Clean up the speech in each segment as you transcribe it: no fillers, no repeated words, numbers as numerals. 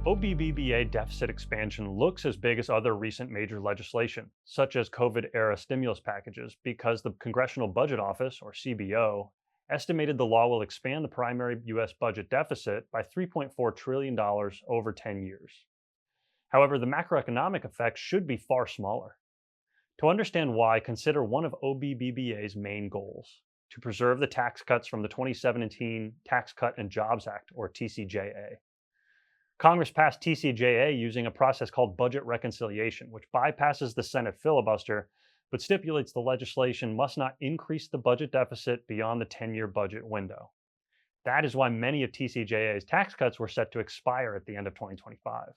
OBBBA deficit expansion looks as big as other recent major legislation, such as COVID-era stimulus packages, because the Congressional Budget Office, or CBO, estimated the law will expand the primary U.S. budget deficit by $3.4 trillion over 10 years. However, the macroeconomic effects should be far smaller. To understand why, consider one of OBBBA's main goals: to preserve the tax cuts from the 2017 Tax Cut and Jobs Act, or TCJA. Congress passed TCJA using a process called budget reconciliation, which bypasses the Senate filibuster but stipulates the legislation must not increase the budget deficit beyond the 10-year budget window. That is why many of TCJA's tax cuts were set to expire at the end of 2025.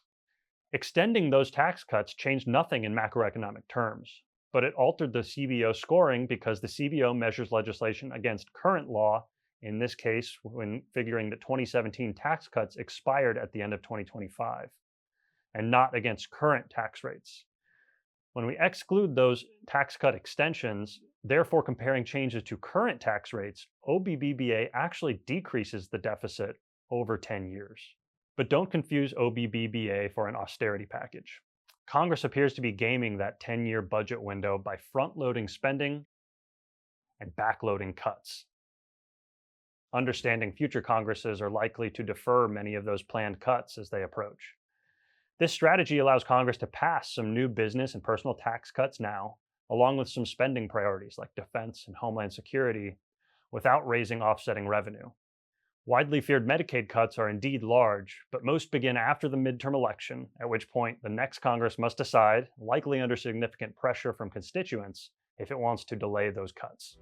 Extending those tax cuts changed nothing in macroeconomic terms, but it altered the CBO scoring because the CBO measures legislation against current law, in this case, when figuring that 2017 tax cuts expired at the end of 2025, and not against current tax rates. When we exclude those tax cut extensions, therefore comparing changes to current tax rates, OBBBA actually decreases the deficit over 10 years. But don't confuse OBBBA for an austerity package. Congress appears to be gaming that 10-year budget window by front-loading spending and back-loading cuts. Understanding future Congresses are likely to defer many of those planned cuts as they approach. This strategy allows Congress to pass some new business and personal tax cuts now, along with some spending priorities like defense and homeland security, without raising offsetting revenue. Widely feared Medicaid cuts are indeed large, but most begin after the midterm election, at which point the next Congress must decide, likely under significant pressure from constituents, if it wants to delay those cuts.